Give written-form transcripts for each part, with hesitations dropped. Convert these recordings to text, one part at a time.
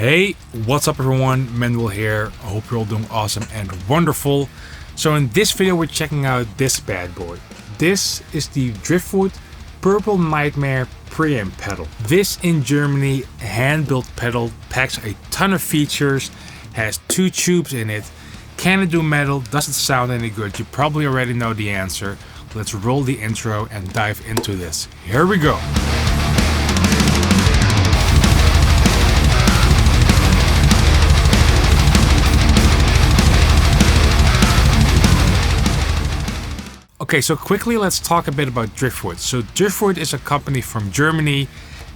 Hey, what's up everyone, Mendel here. I hope you're all doing awesome and wonderful. So in this video we're checking out this bad boy. This is the Driftwood Purple Nightmare preamp pedal. This in Germany hand-built pedal packs a ton of features, has 2 tubes in it. Can it do metal? Does it sound any good? You probably already know the answer. Let's roll the intro and dive into this. Here we go. Okay, so quickly let's talk a bit about Driftwood. So Driftwood is a company from Germany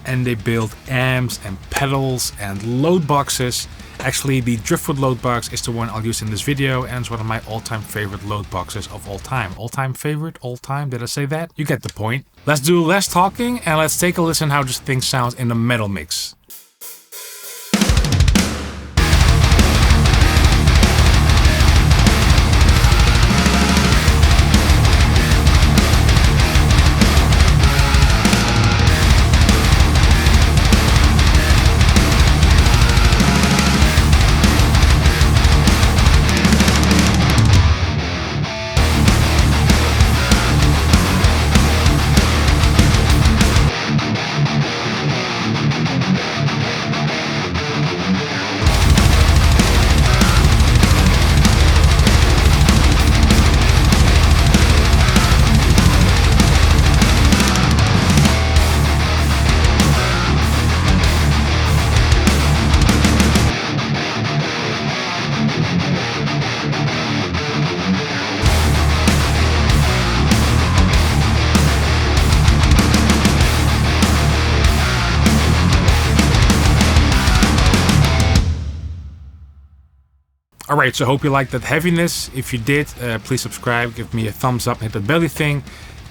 and they build amps and pedals and load boxes. Actually, the Driftwood load box is the one I'll use in this video and it's one of my all-time favorite load boxes of all time. All-time favorite? All-time? Did I say that? You get the point. Let's do less talking and let's take a listen how this thing sounds in the metal mix. Alright, so I hope you liked that heaviness. If you did, please subscribe, give me a thumbs up, hit the belly thing.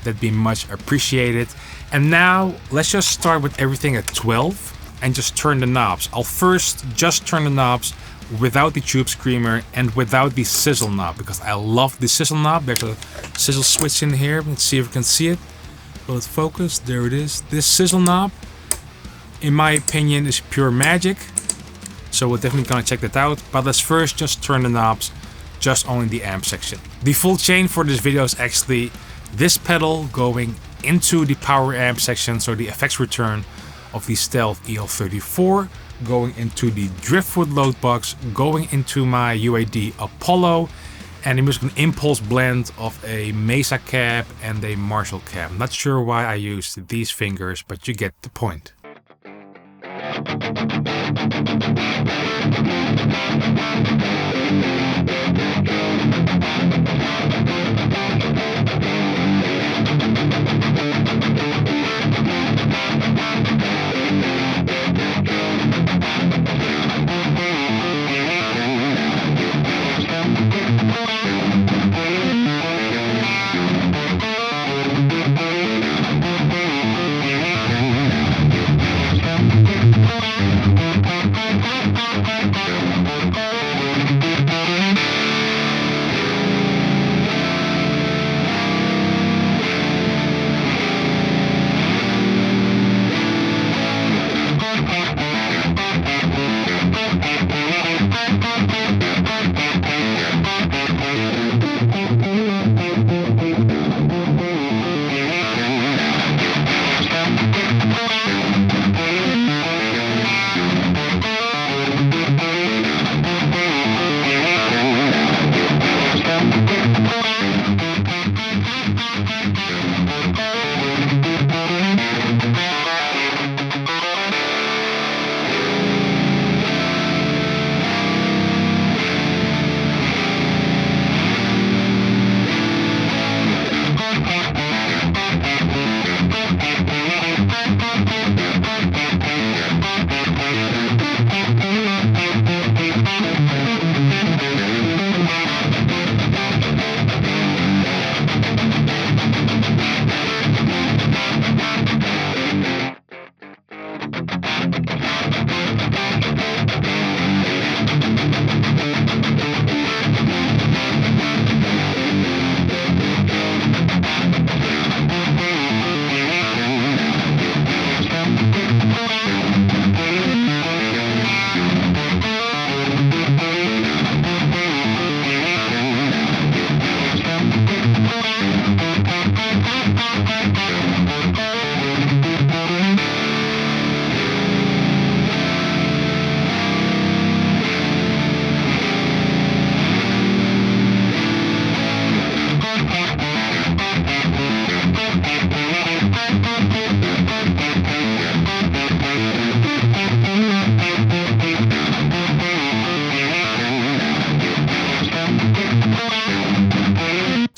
That'd be much appreciated. And now, let's just start with everything at 12 and just turn the knobs. I'll first just turn the knobs without the tube screamer and without the sizzle knob because I love the sizzle knob. There's a sizzle switch in here. Let's see if we can see it. Will it focus? There it is. This sizzle knob, in my opinion, is pure magic. So we're definitely gonna check that out, but let's first just turn the knobs, just only the amp section. The full chain for this video is actually this pedal going into the power amp section, so the effects return of the Stealth EL34, going into the Driftwood load box, going into my UAD Apollo, and the musical impulse blend of a Mesa cab and a Marshall cab. Not sure why I used these fingers, but you get the point.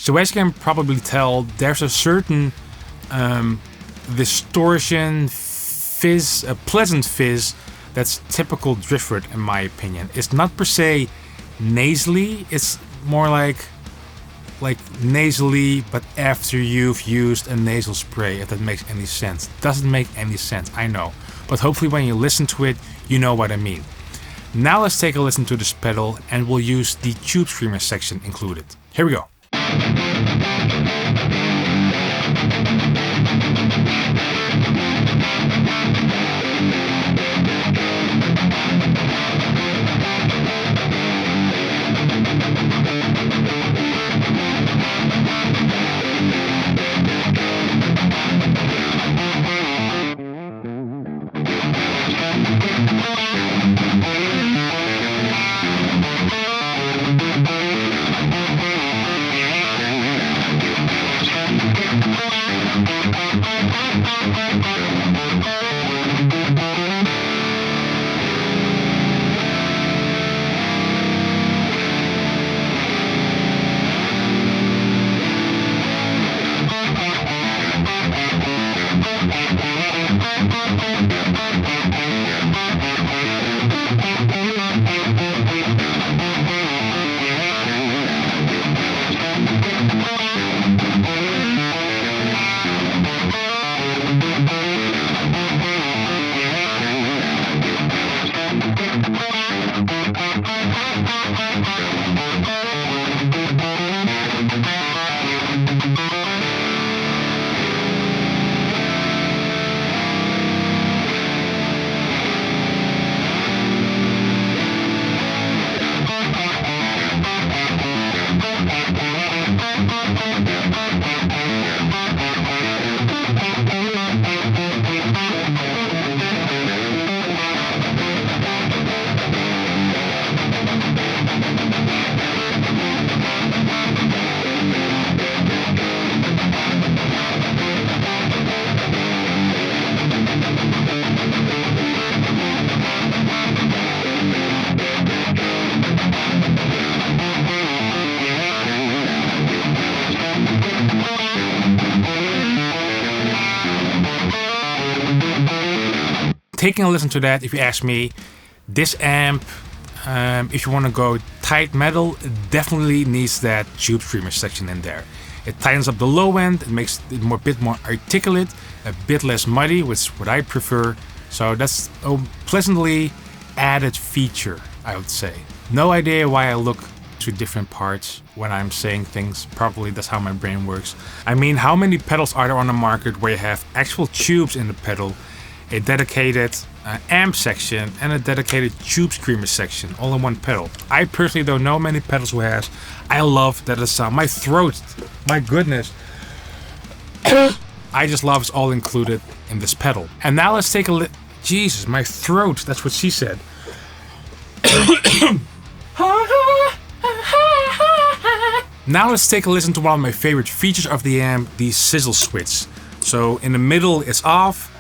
So as you can probably tell, there's a certain distortion, fizz, a pleasant fizz that's typical Driftwood in my opinion. It's not per se nasally, it's more like nasally, but after you've used a nasal spray, if that makes any sense. Doesn't make any sense, I know. But hopefully when you listen to it, you know what I mean. Now let's take a listen to this pedal, and we'll use the Tube Screamer section included. Here we go. Taking a listen to that, if you ask me, this amp, if you want to go tight metal, it definitely needs that Tube Screamer section in there. It tightens up the low end, it makes it a bit more articulate, a bit less muddy, which is what I prefer. So that's a pleasantly added feature, I would say. No idea why I look to different parts when I'm saying things. Probably that's how my brain works. I mean, how many pedals are there on the market where you have actual tubes in the pedal, a dedicated amp section, and a dedicated Tube Screamer section, all in one pedal? I personally don't know many pedals who has. I love that the sound. My throat, my goodness. I just love it's all included in this pedal. And now let's take a look. Jesus, my throat, that's what she said. Now let's take a listen to one of my favorite features of the amp, the sizzle switch. So in the middle it's off.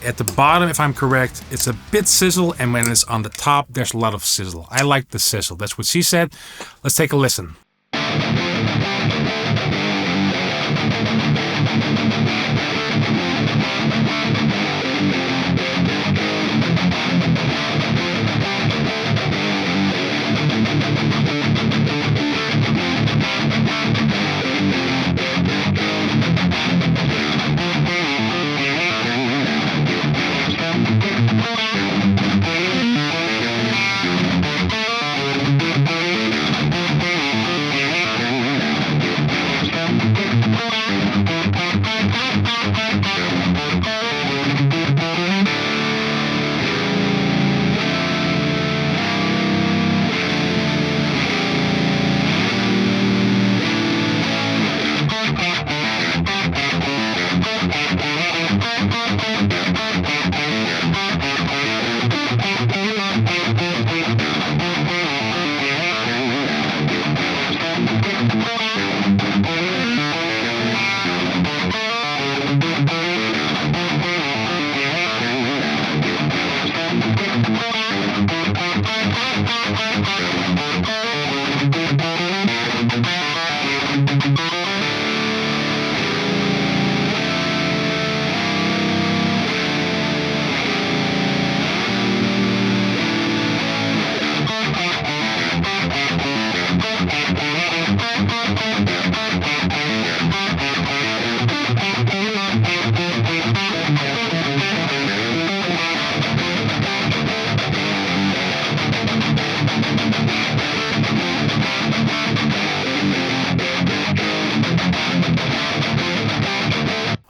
At the bottom, if I'm correct, it's a bit sizzle, and when it's on the top, there's a lot of sizzle. I like the sizzle. That's what she said. Let's take a listen.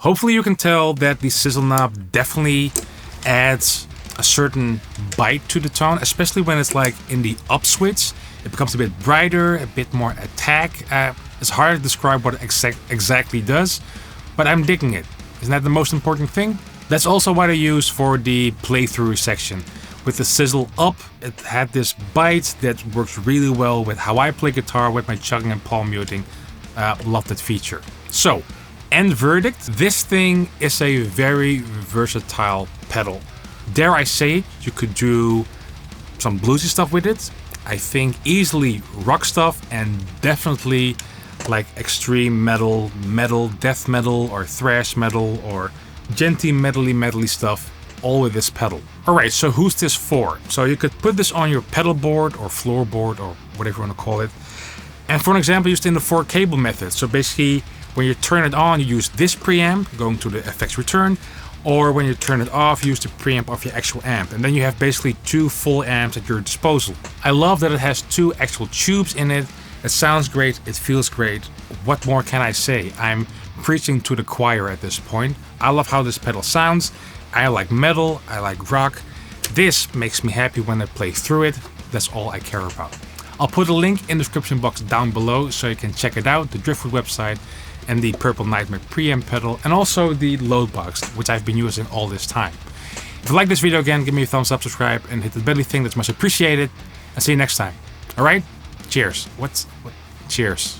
Hopefully you can tell that the sizzle knob definitely adds a certain bite to the tone, especially when it's like in the up switch. It becomes a bit brighter, a bit more attack. It's hard to describe what it exactly does, but I'm digging it. Isn't that the most important thing? That's also what I use for the playthrough section. With the sizzle up, it had this bite that works really well with how I play guitar with my chugging and palm muting. Love that feature. So, end verdict, this thing is a very versatile pedal. Dare I say it, you could do some bluesy stuff with it. I think easily rock stuff, and definitely like extreme metal, death metal, or thrash metal, or genty metally stuff, all with this pedal. Alright, so who's this for? So you could put this on your pedal board or floorboard or whatever you want to call it. And for an example, used in the 4-cable method. So basically, when you turn it on, you use this preamp, going to the effects return, or when you turn it off, use the preamp of your actual amp. And then you have basically 2 full amps at your disposal. I love that it has 2 actual tubes in it. It sounds great, it feels great. What more can I say? I'm preaching to the choir at this point. I love how this pedal sounds. I like metal, I like rock. This makes me happy when I play through it. That's all I care about. I'll put a link in the description box down below so you can check it out, the Driftwood website, and the Purple Nightmare preamp pedal, and also the load box, which I've been using all this time. If you like this video, again, give me a thumbs up, subscribe, and hit the belly thing. That's much appreciated. And see you next time. Alright? Cheers. Cheers.